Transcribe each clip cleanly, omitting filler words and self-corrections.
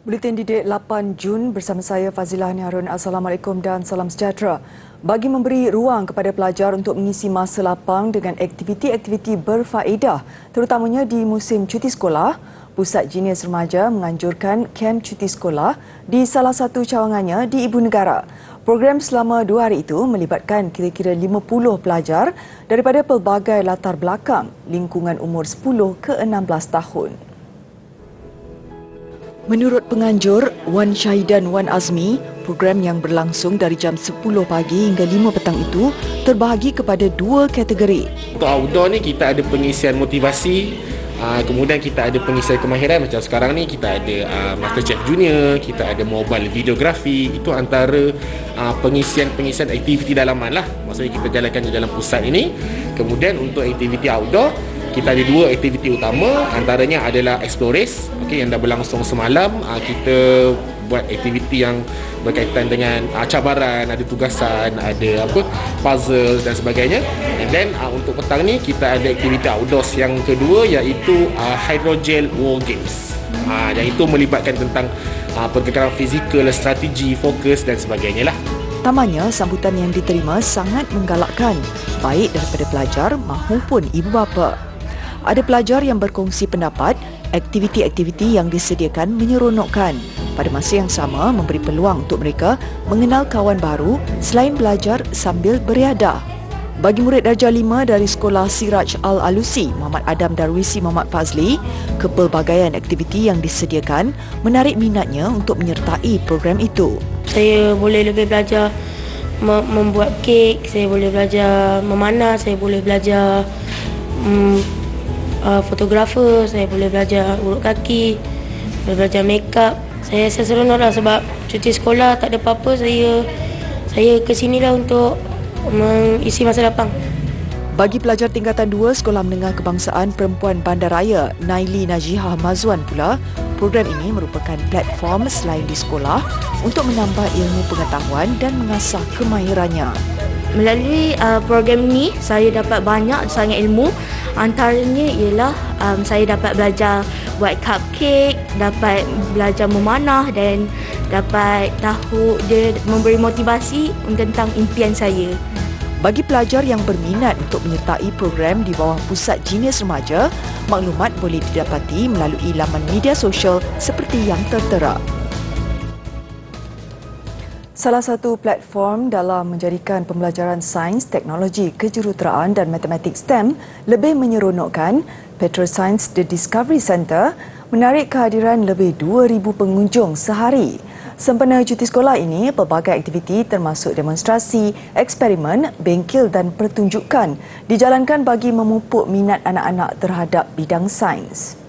Buletin Didik 8 Jun bersama saya Fazilah Niharun. Assalamualaikum dan salam sejahtera. Bagi memberi ruang kepada pelajar untuk mengisi masa lapang dengan aktiviti-aktiviti berfaedah, terutamanya di musim cuti sekolah, Pusat Jinius Remaja menganjurkan kem cuti sekolah di salah satu cawangannya di Ibu Negara. Program selama 2 hari itu melibatkan kira-kira 50 pelajar daripada pelbagai latar belakang lingkungan umur 10 ke 16 tahun. Menurut penganjur Wan Syahidan Wan Azmi, program yang berlangsung dari jam 10 pagi hingga 5 petang itu terbahagi kepada 2 kategori. Untuk outdoor ni kita ada pengisian motivasi, kemudian kita ada pengisian kemahiran. Macam sekarang ni kita ada MasterChef Junior, kita ada mobile videografi. Itu antara pengisian aktiviti dalaman lah. Maksudnya kita jalankan di dalam pusat ini. Kemudian untuk aktiviti outdoor, kita ada 2 aktiviti utama, antaranya adalah Explores, yang dah berlangsung semalam. Kita buat aktiviti yang berkaitan dengan cabaran, ada tugasan, ada puzzle dan sebagainya. And then untuk petang ni kita ada aktiviti outdoors yang kedua, iaitu Hydrogel War Games. Yang itu melibatkan tentang pergerakan fizikal, strategi, fokus dan sebagainya lah. Tamanya, sambutan yang diterima sangat menggalakkan, baik daripada pelajar maupun ibu bapa. Ada pelajar yang berkongsi pendapat, aktiviti-aktiviti yang disediakan menyeronokkan. Pada masa yang sama, memberi peluang untuk mereka mengenal kawan baru selain belajar sambil beriadah. Bagi murid darjah 5 dari Sekolah Siraj Al-Alusi, Muhammad Adam Darwisi Muhammad Fazli, kepelbagaian aktiviti yang disediakan menarik minatnya untuk menyertai program itu. Saya boleh lebih belajar membuat kek, saya boleh belajar memanah, saya boleh belajar fotografer, saya boleh belajar urut kaki, boleh belajar makeup. Saya seronok lah sebab cuti sekolah tak ada apa-apa. Saya ke sinilah untuk mengisi masa lapang. Bagi pelajar tingkatan 2 Sekolah Menengah Kebangsaan Perempuan Bandaraya Naili Najihah Mazwan pula, program ini merupakan platform selain di sekolah untuk menambah ilmu pengetahuan dan mengasah kemahirannya. Melalui program ini, saya dapat banyak sangat ilmu. Antaranya ialah saya dapat belajar buat cupcake, dapat belajar memanah dan dapat tahu dia memberi motivasi tentang impian saya. Bagi pelajar yang berminat untuk menyertai program di bawah Pusat Jinius Remaja, maklumat boleh didapati melalui laman media sosial seperti yang tertera. Salah satu platform dalam menjadikan pembelajaran sains, teknologi, kejuruteraan dan matematik STEM lebih menyeronokkan, Petroscience The Discovery Centre menarik kehadiran lebih 2,000 pengunjung sehari. Sempena cuti sekolah ini, pelbagai aktiviti termasuk demonstrasi, eksperimen, bengkel dan pertunjukan dijalankan bagi memupuk minat anak-anak terhadap bidang sains.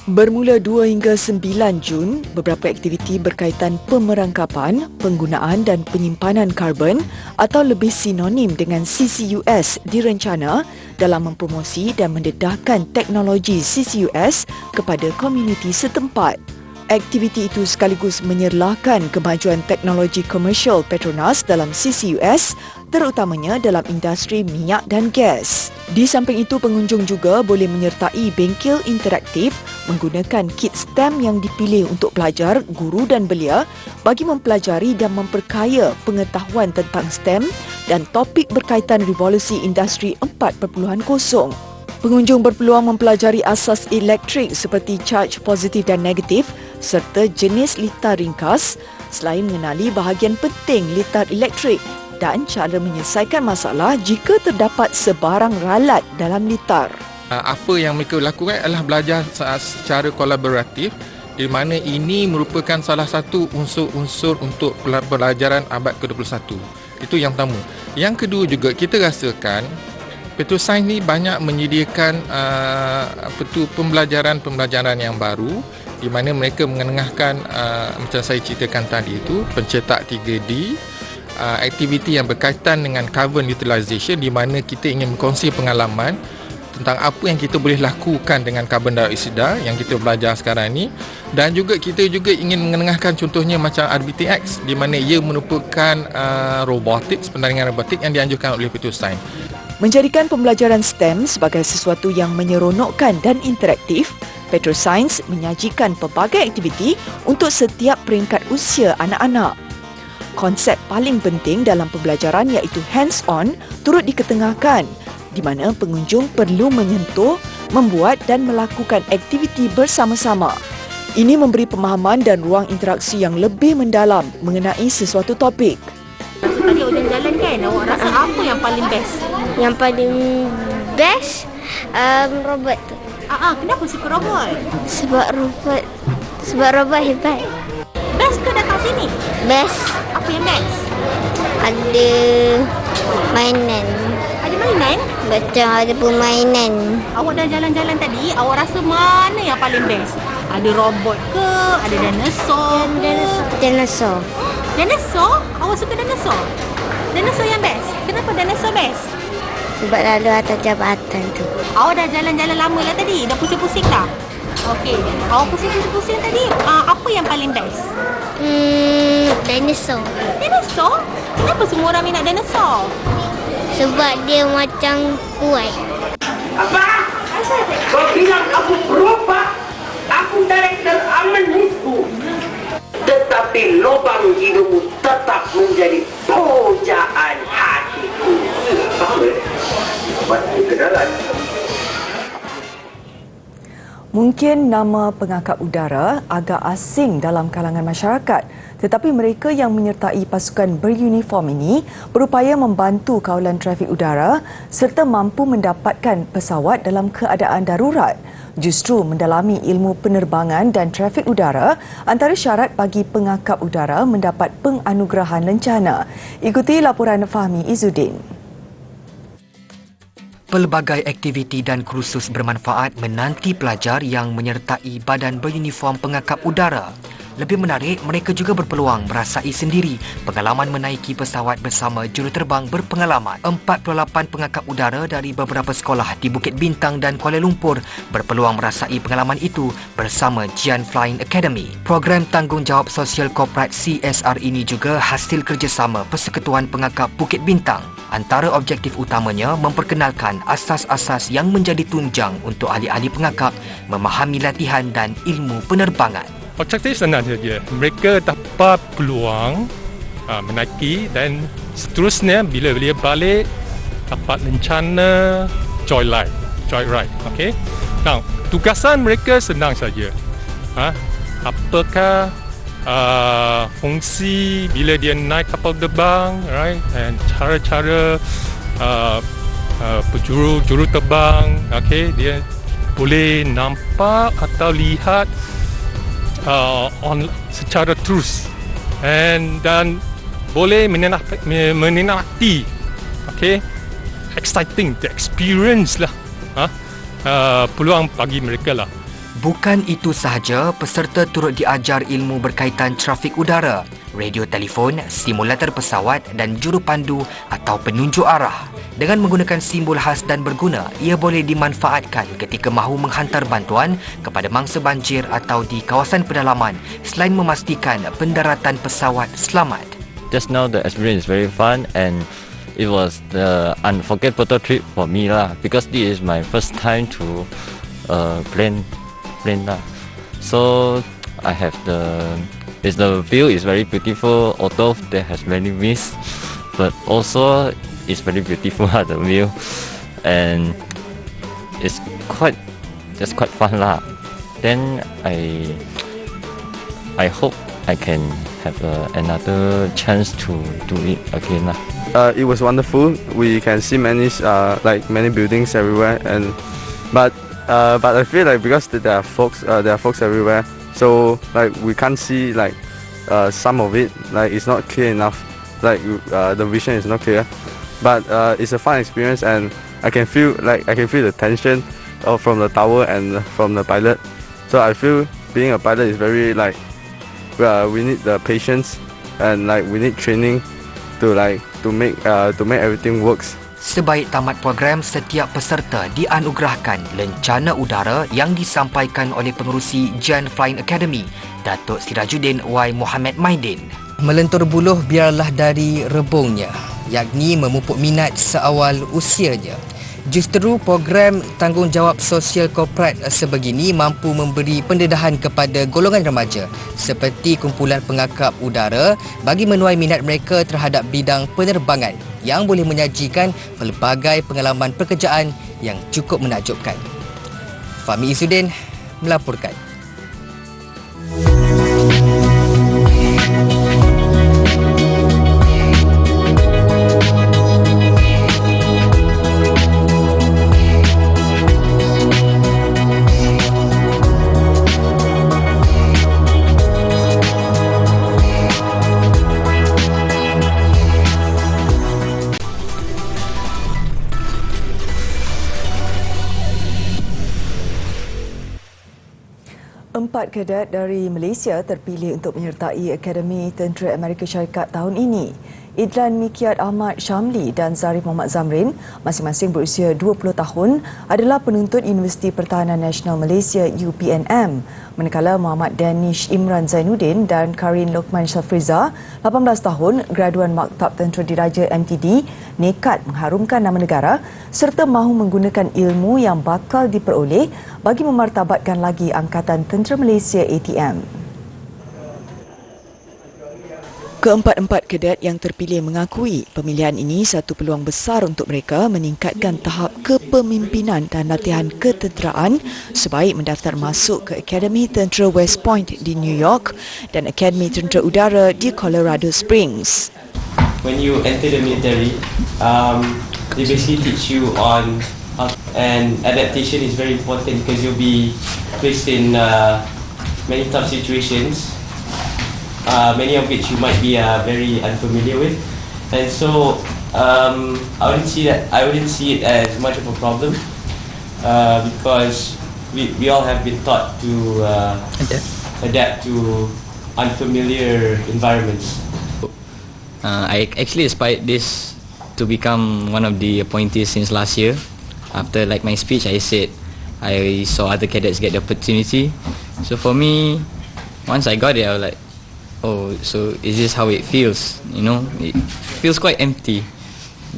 Bermula 2 hingga 9 Jun, beberapa aktiviti berkaitan pemerangkapan, penggunaan dan penyimpanan karbon atau lebih sinonim dengan CCUS direncana dalam mempromosi dan mendedahkan teknologi CCUS kepada komuniti setempat. Aktiviti itu sekaligus menyerlahkan kemajuan teknologi komersial Petronas dalam CCUS, terutamanya dalam industri minyak dan gas. Di samping itu, pengunjung juga boleh menyertai bengkel interaktif menggunakan kit STEM yang dipilih untuk pelajar, guru dan belia bagi mempelajari dan memperkaya pengetahuan tentang STEM dan topik berkaitan revolusi industri 4.0. Pengunjung berpeluang mempelajari asas elektrik seperti charge positif dan negatif serta jenis litar ringkas selain mengenali bahagian penting litar elektrik dan cara menyelesaikan masalah jika terdapat sebarang ralat dalam litar. Apa yang mereka lakukan adalah belajar secara kolaboratif, di mana ini merupakan salah satu unsur-unsur untuk pelajaran abad ke-21. Itu yang pertama. Yang kedua juga, kita rasakan Petroscience ni banyak menyediakan pembelajaran yang baru, di mana mereka mengenengahkan macam saya ceritakan tadi itu, pencetak 3D, aktiviti yang berkaitan dengan carbon utilization, di mana kita ingin berkongsi pengalaman tentang apa yang kita boleh lakukan dengan karbon dioksida yang kita belajar sekarang ni. Dan juga kita juga ingin mengenengahkan contohnya macam RBTX, di mana ia merupakan robotics, pendaringan robotik yang dianjurkan oleh Petroscience. Menjadikan pembelajaran STEM sebagai sesuatu yang menyeronokkan dan interaktif, Petrosains menyajikan pelbagai aktiviti untuk setiap peringkat usia anak-anak. Konsep paling penting dalam pembelajaran iaitu hands-on turut diketengahkan di mana pengunjung perlu menyentuh, membuat dan melakukan aktiviti bersama-sama. Ini memberi pemahaman dan ruang interaksi yang lebih mendalam mengenai sesuatu topik. Tadi Odin jalan kan, awak rasa apa yang paling best? Yang paling best robot tu. Kenapa suka robot? Sebab robot hebat. Best ke datang sini? Best. Apa yang best? Ada mainan. Ada mainan? Macam ada permainan. Awak dah jalan-jalan tadi, awak rasa mana yang paling best? Ada robot ke? Ada dinosaur? Dinosaur. Dinosaur? Awak suka dinosaur? Dinosaur yang best? Kenapa dinosaur best? Sebab lalu atas jabatan tu. Awak dah jalan-jalan lama lah tadi? Dah pusing-pusing dah? Okey. Awak pusing-pusing tadi, apa yang paling best? Dinosaur. Dinosaur? Kenapa semua orang minat dinosaur? Sebab dia macam kuat. Apa? Kau bilang aku berubah? Aku director aman itu. Tetapi lubang hidupmu tetap menjadi pujaan hatiku. Faham tak? Buat kenalan. Mungkin nama pengangkat udara agak asing dalam kalangan masyarakat, tetapi mereka yang menyertai pasukan beruniform ini berupaya membantu kawalan trafik udara serta mampu mendapatkan pesawat dalam keadaan darurat. Justru mendalami ilmu penerbangan dan trafik udara antara syarat bagi pengangkat udara mendapat penganugerahan lencana. Ikuti laporan Fahmi Izzuddin. Pelbagai aktiviti dan kursus bermanfaat menanti pelajar yang menyertai badan beruniform pengangkap udara. Lebih menarik, mereka juga berpeluang merasai sendiri pengalaman menaiki pesawat bersama juruterbang berpengalaman. 48 pengangkap udara dari beberapa sekolah di Bukit Bintang dan Kuala Lumpur berpeluang merasai pengalaman itu bersama Jian Flying Academy. Program Tanggungjawab Sosial Korporat CSR ini juga hasil kerjasama Persekutuan Pengangkap Bukit Bintang. Antara objektif utamanya memperkenalkan asas-asas yang menjadi tunjang untuk ahli-ahli pengangkap memahami latihan dan ilmu penerbangan. Objektif senang saja. Mereka dapat peluang menaiki dan seterusnya bila dia balik dapat rencana joyride. Okey. Now, tugasan mereka senang saja. Apakah fungsi bila dia naik kapal terbang, right? Dan cara-cara juru terbang, okey, dia boleh nampak atau lihat secara terus dan boleh menikmati, okay, exciting, the experience lah, peluang bagi mereka lah. Bukan itu sahaja, peserta turut diajar ilmu berkaitan trafik udara, radio telefon, simulator pesawat dan jurupandu atau penunjuk arah. Dengan menggunakan simbol khas dan berguna, ia boleh dimanfaatkan ketika mahu menghantar bantuan kepada mangsa banjir atau di kawasan pedalaman selain memastikan pendaratan pesawat selamat. Just now the experience is very fun and it was the unforgettable trip for me lah, because this is my first time to plane lah. So I have the view is very beautiful, although there has many mist, but also it's very beautiful the view, and it's quite fun lah. Then I hope I can have another chance to do it again lah. It was wonderful. We can see many buildings everywhere, but I feel like because there are folks everywhere, so like we can't see some of it. Like it's not clear enough. Like the vision is not clear. But it's a fun experience, and I can feel the tension from the tower and from the pilot. So I feel being a pilot is very we need the patience and we need training to make everything works. Sebaik tamat program, setiap peserta dianugerahkan lencana udara yang disampaikan oleh pengerusi Jian Flying Academy, Datuk Sirajuddin Y. Muhammad Maidin. Melentur buluh biarlah dari rebungnya, yakni memupuk minat seawal usianya. Justru program tanggungjawab sosial korporat sebegini mampu memberi pendedahan kepada golongan remaja seperti kumpulan pengakap udara bagi menuai minat mereka terhadap bidang penerbangan yang boleh menyajikan pelbagai pengalaman pekerjaan yang cukup menakjubkan. Fahmi Izzuddin melaporkan. Empat kadet dari Malaysia terpilih untuk menyertai Akademi Tentera Amerika Syarikat tahun ini. Idlan Mikyat Ahmad Syamli dan Zarif Muhammad Zamrin, masing-masing berusia 20 tahun, adalah penuntut Universiti Pertahanan Nasional Malaysia UPNM. Manakala Muhammad Danish Imran Zainuddin dan Karin Lokman Shafriza, 18 tahun, graduan Maktab Tentera Diraja MTD, nekat mengharumkan nama negara serta mahu menggunakan ilmu yang bakal diperoleh bagi memartabatkan lagi Angkatan Tentera Malaysia ATM. Keempat-empat kadet yang terpilih mengakui pemilihan ini satu peluang besar untuk mereka meningkatkan tahap kepemimpinan dan latihan ketenteraan sebaik mendaftar masuk ke Akademi Tentera West Point di New York dan Akademi Tentera Udara di Colorado Springs. When you enter the military, they basically teach you on and adaptation is very important because you'll be placed in many tough situations. Many of which you might be very unfamiliar with, and so I wouldn't see it as much of a problem because we all have been taught to adapt to unfamiliar environments. I actually aspired this to become one of the appointees since last year. After my speech, I said I saw other cadets get the opportunity. So for me, once I got it, I was like, oh, so is this how it feels? It feels quite empty.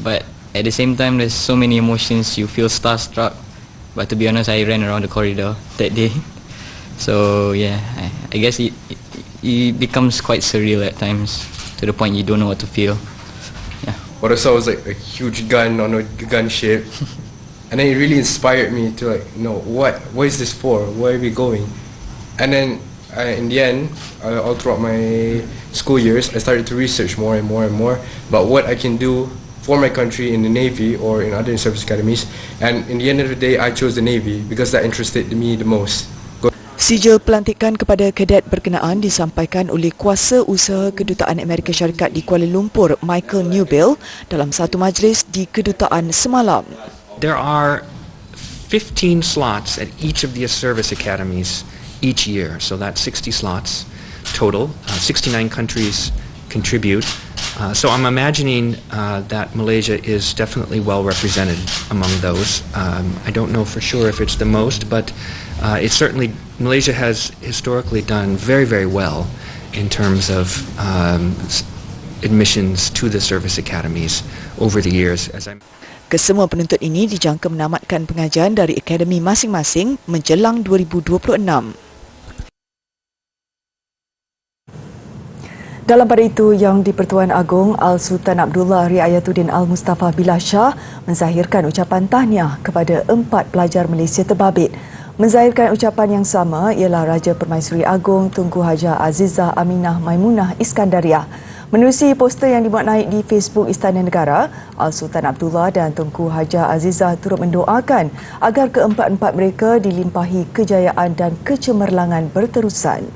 But at the same time, there's so many emotions. You feel starstruck. But to be honest, I ran around the corridor that day. So yeah, I guess it becomes quite surreal at times, to the point you don't know what to feel. Yeah. What I saw was like a huge gun on a gunship. And then it really inspired me to what is this for? Where are we going? And then in the end, all throughout my school years, I started to research more and more about what I can do for my country in the Navy or in other service academies. And in the end of the day, I chose the Navy because that interested me the most. Sijil pelantikan kepada kadet berkenaan disampaikan oleh Kuasa Usaha Kedutaan Amerika Syarikat di Kuala Lumpur, Michael Newbill, dalam satu majlis di kedutaan semalam. There are 15 slots at each of the service academies each year, so that's 60 slots total. 69 countries contribute. So I'm imagining that Malaysia is definitely well represented among those. I don't know for sure if it's the most, but it's certainly, Malaysia has historically done very, very well in terms of admissions to the service academies over the years. Kesemua penuntut ini dijangka menamatkan pengajian dari akademi masing-masing menjelang 2026. Dalam pada itu, Yang di-Pertuan Agong Al-Sultan Abdullah Riayatuddin Al-Mustafa Billah Shah menzahirkan ucapan tahniah kepada 4 pelajar Malaysia terbabit. Menzahirkan ucapan yang sama ialah Raja Permaisuri Agong Tunku Haja Azizah Aminah Maimunah Iskandariah. Menerusi poster yang dimuat naik di Facebook Istana Negara, Al-Sultan Abdullah dan Tunku Haja Azizah turut mendoakan agar keempat-empat mereka dilimpahi kejayaan dan kecemerlangan berterusan.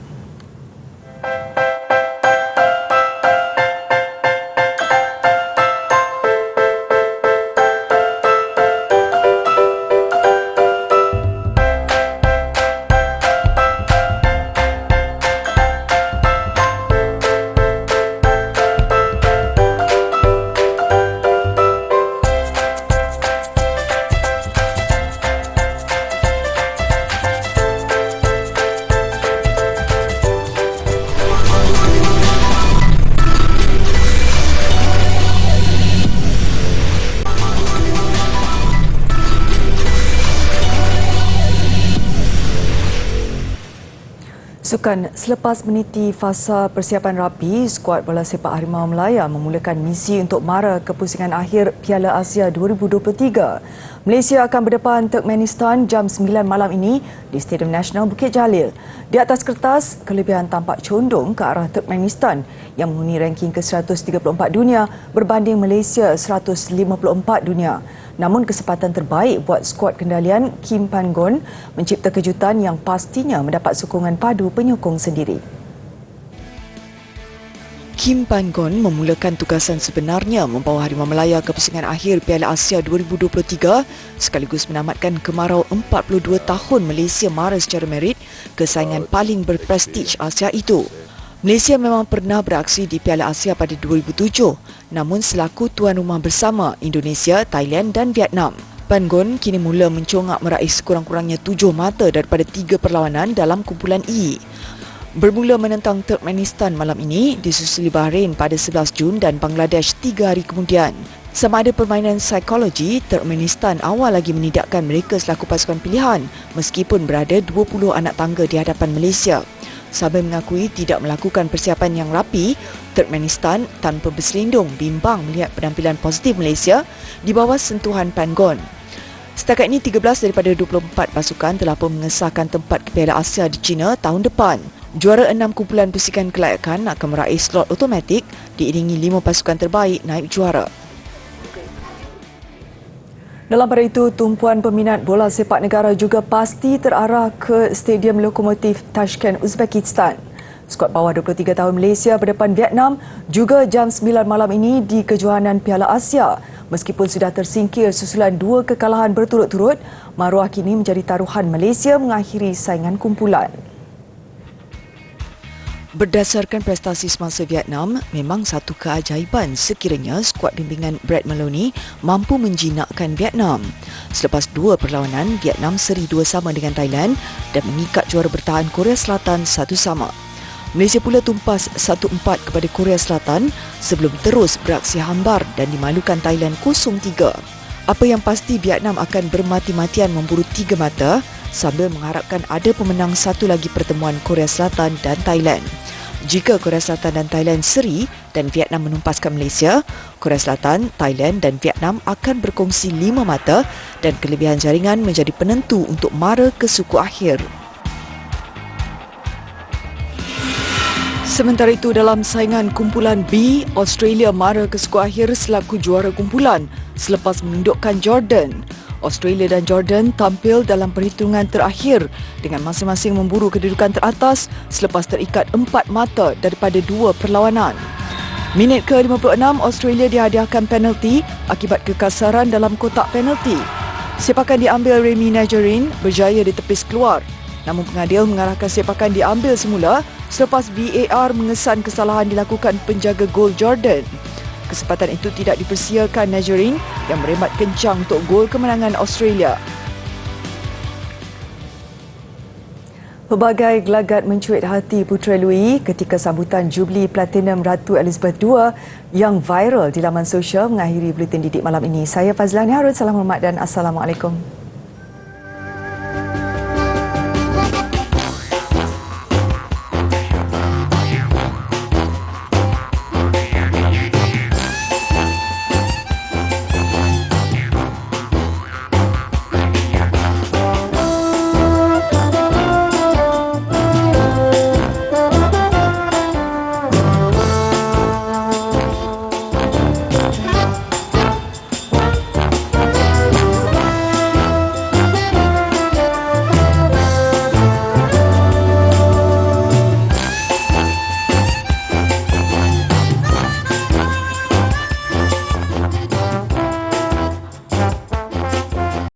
Sukan selepas meniti fasa persiapan rapi, skuad bola sepak Harimau Melaya memulakan misi untuk mara ke pusingan akhir Piala Asia 2023. Malaysia akan berdepan Turkmenistan jam 9 malam ini di Stadium Nasional Bukit Jalil. Di atas kertas, kelebihan tampak condong ke arah Turkmenistan yang menghuni ranking ke-134 dunia berbanding Malaysia 154 dunia. Namun kesempatan terbaik buat skuad kendalian Kim Pan-gon mencipta kejutan yang pastinya mendapat sokongan padu penyokong sendiri. Kim Pan-gon memulakan tugasan sebenarnya membawa Harimau Melaya ke pusingan akhir Piala Asia 2023 sekaligus menamatkan kemarau 42 tahun Malaysia mara secara merit ke saingan paling berprestij Asia itu. Malaysia memang pernah beraksi di Piala Asia pada 2007, namun selaku tuan rumah bersama Indonesia, Thailand dan Vietnam. Pan-gon kini mula mencongak meraih sekurang-kurangnya 7 mata daripada 3 perlawanan dalam kumpulan E. Bermula menentang Turkmenistan malam ini, disusuli Bahrain pada 11 Jun dan Bangladesh 3 hari kemudian. Sama ada permainan psikologi, Turkmenistan awal lagi menidakkan mereka selaku pasukan pilihan meskipun berada 20 anak tangga di hadapan Malaysia. Sambil mengakui tidak melakukan persiapan yang rapi, Turkmenistan tanpa berselindung bimbang melihat penampilan positif Malaysia di bawah sentuhan Pan-gon. Setakat ini 13 daripada 24 pasukan telah pun mengesahkan tempat ke Piala Asia di China tahun depan. Juara 6 kumpulan pusingan kelayakan akan meraih slot automatik diiringi 5 pasukan terbaik naib juara. Dalam pada itu, tumpuan peminat bola sepak negara juga pasti terarah ke Stadium Lokomotiv Tashkent, Uzbekistan. Skuad bawah 23 tahun Malaysia berdepan Vietnam juga jam 9 malam ini di kejohanan Piala Asia. Meskipun sudah tersingkir susulan 2 kekalahan berturut-turut, maruah kini menjadi taruhan Malaysia mengakhiri saingan kumpulan. Berdasarkan prestasi semasa Vietnam, memang satu keajaiban sekiranya skuad bimbingan Brad Maloney mampu menjinakkan Vietnam. Selepas 2 perlawanan, Vietnam seri 2-2 dengan Thailand dan mengikat juara bertahan Korea Selatan 1-1. Malaysia pula tumpas 1-4 kepada Korea Selatan sebelum terus beraksi hambar dan dimalukan Thailand 0-3. Apa yang pasti, Vietnam akan bermati-matian memburu 3 mata sambil mengharapkan ada pemenang satu lagi pertemuan Korea Selatan dan Thailand. Jika Korea Selatan dan Thailand seri dan Vietnam menumpaskan Malaysia, Korea Selatan, Thailand dan Vietnam akan berkongsi 5 mata dan kelebihan jaringan menjadi penentu untuk mara ke suku akhir. Sementara itu, dalam saingan kumpulan B, Australia mara ke suku akhir selaku juara kumpulan selepas menundukkan Jordan. Australia dan Jordan tampil dalam perhitungan terakhir dengan masing-masing memburu kedudukan teratas selepas terikat 4 mata daripada 2 perlawanan. Minit ke-56, Australia dihadiahkan penalti akibat kekasaran dalam kotak penalti. Sepakan diambil Remy Najarin berjaya ditepis keluar. Namun pengadil mengarahkan sepakan diambil semula selepas VAR mengesan kesalahan dilakukan penjaga gol Jordan. Kesempatan itu tidak dipersiakan Najarin yang merembat kencang untuk gol kemenangan Australia. Pelbagai gelagat mencuit hati Putera Louis ketika sambutan Jubli Platinum Ratu Elizabeth II yang viral di laman sosial mengakhiri Buletin Didik malam ini. Saya Fazlani Harun, salam hormat dan Assalamualaikum.